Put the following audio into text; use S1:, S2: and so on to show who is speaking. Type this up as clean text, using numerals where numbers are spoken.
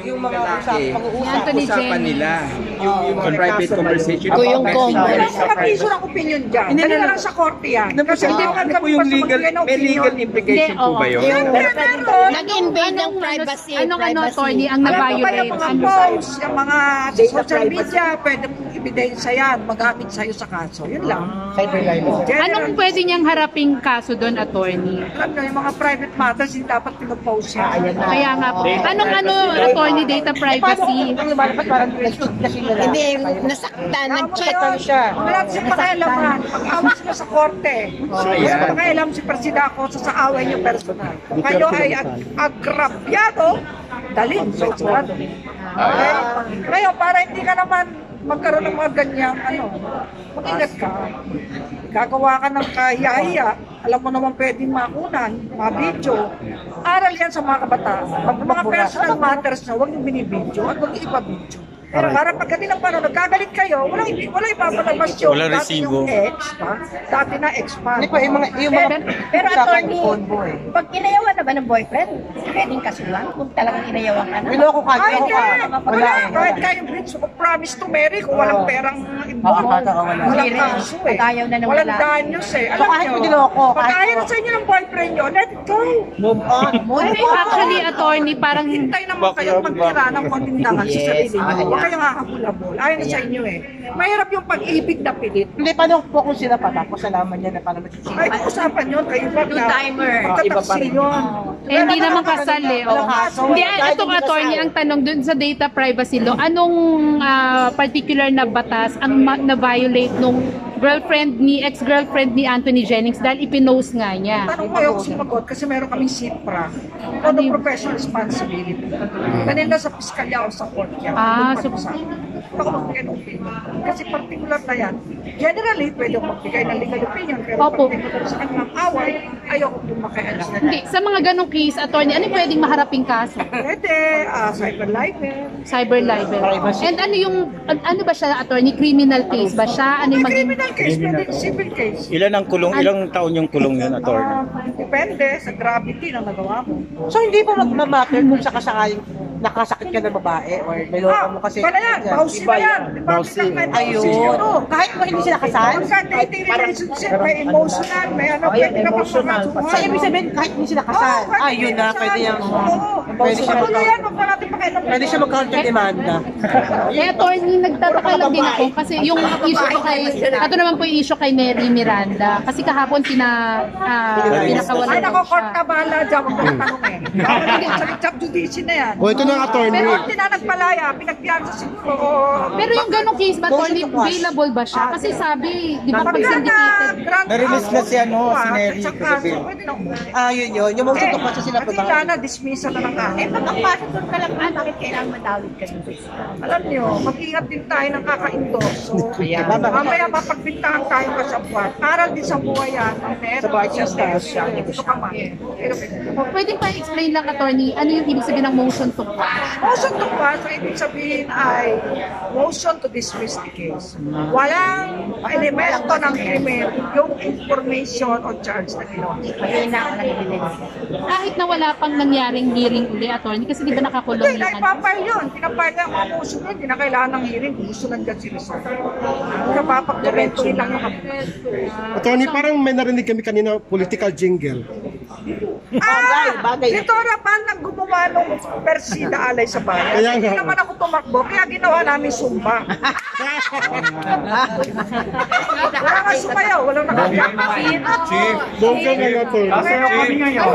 S1: Yung mga
S2: pag-uusapan nila, yung mga private conversation.
S3: Ito yung
S4: Mag-issue ng opinion dyan. Hindi na lang sa korte yan. Kasi
S2: ano po yung legal, may legal implication po ba yun?
S3: Nag-invade ng privacy.
S5: Anong attorney ang na-violate?
S4: Yung mga posts, yung mga social media, pwede mong ebidensya yan, magamit sa'yo sa kaso. Yun lang.
S5: Anong pwede niyang haraping kaso doon, attorney?
S4: Alam nyo, yung mga private matters, hindi dapat pinopost yan.
S5: Kaya nga po. Anong attorney data privacy?
S3: Hindi, nasaktan, nag-check siya.
S4: Wala siyang pakialaman. Pag-awa sila sa korte. Wala pakialam si Presida ako sa away niyo personal. Kung kayo ay agrabyado, dalhin sa korte. Ngayon, para hindi ka naman magkaroon ng mga ganyang mag-ingat ka. Gagawa ka ng kahiya-hiya, alam mo naman pwedeng makunan, mga video. Aral yan sa mga kabataan. Pag mga personal matters na, huwag yung binibidyo at huwag yung ipa-video. Pero para pag ganun paano, nagkagalit kayo, walang ipapalabas yun.
S6: Walang resibo.
S4: Dati na ex-man.
S1: Pero attorney, pag inayawan na ba ng boyfriend, pwedeng kasuhan kung talagang inayawan ka na?
S4: Biloko ka. Ay, hindi. Wala. Kahit kayong breach of promise to marry, kung walang perang involved. Walang kaso eh. Walang danyos eh. Alam nyo, pag ayaw na sa inyo ng boyfriend nyo, let it go.
S1: Move on.
S5: Actually, attorney, parang
S4: hintay naman kayo magtira ng pamindangan sa sarili nyo. Huwag kayong hahabol-habol. Ayaw na sa inyo eh. Mahirap yung pag-ibig na pilit.
S1: Hindi, paano po kung sila pa tapos alaman niya na parang magsisisi?
S4: Ay, usapan yun. Kayo ba na? Magtataksil yun.
S5: hindi naman kasal eh. Hindi, itong attorney, ang tanong dun sa data privacy law, anong particular na batas ang na-violate nung ex-girlfriend ni Anthony Jennings dahil ipinost nga niya.
S4: Tanong ko yung sumagot kasi meron kaming SIPRA. Code of Professional Responsibility. Kanila sa piskalya o sa court yan.
S5: So,
S4: ako magbigay ng opinion. Kasi particular na yan. Generally, pwede akong magbigay ng legal opinion. Pero particular sa kanilang away, ayoko kong makialam.
S5: Hindi, sa mga ganong case, attorney, ano pwedeng maharaping kaso?
S4: Pwede, cyber libel.
S5: Cyber libel. And ano ba siya, attorney? Criminal case ba siya? Ano yung
S4: criminal case, pwede civil case.
S6: Ilang taon yung kulong yun, attorney?
S4: Depende sa gravity ng nagawa mo.
S1: So hindi pa mag-matter kung sakasakaling nakasakit ka ng babae or niloko mo kasi...
S4: Wala yan, bawsi ba yan?
S1: Ayun. Kahit mo hindi sila kasal?
S4: Pagka dating relationship, may emotional, may pwede ka pa pangasuhan.
S1: So ibig sabihin, kahit hindi sila kasal? Ayun na, pwede yan. Pwede siya mag-counter demanda.
S5: Attorney, nagtataka lang din ako kasi yung issue ko ito naman po yung issue kay Mary Miranda. Kasi kahapon pinakawalan siya.
S4: Ay, nako-court ka bahala dyan, huwag ka natanong eh. Sa judici na yan.
S7: O, ito na ang attorney.
S4: Pero hindi na nagpalaya, pinagpiyansa siguro.
S5: Pero yung ganong case ba, attorney, available ba siya? Kasi sabi, di ba pag syndicated?
S6: Na-release na si Mary.
S1: Yun. Yung motion to kasi sila pa ba?
S4: Kasi na, dismissal na ng akin.
S1: Magpapasok doon ka lang, bakit kailangan madawit ka dito?
S4: Alam nyo, mag-ingat din tayo ng kaka-endorse. Mamaya mapagbintahan tayo kasabwat. Aral din sa buhay yan. Sa buhay siya. Ito ka man.
S5: Pwede pa explain lang, attorney, ano yung ibig sabihin ng motion to quash?
S4: Motion to quash, ang ibig sabihin ay motion to dismiss the case. Walang elemento ng krimen yung information o charge na ginawa.
S5: Kahit na wala pang nangyaring hearing uli, attorney, kasi di ba nakakulong
S4: yung ipapile yun. Pinapile yung mga motion yun. Hindi na kailangan ng hearing. Gusto nandiyan si Rizal. Kapapag-dirento lang yung kapit.
S7: Attorney, parang may narinig kami kanina political jingle.
S1: Bagay.
S4: Dito rapan nang gumawa ng Persida alay sa bayan. Hindi naman ako tumakbo, kaya ginawa namin sumba. Wala nga sumayaw, walang nakakita.
S7: Chief, bongga ngayon, attorney.
S4: Kami ngayon.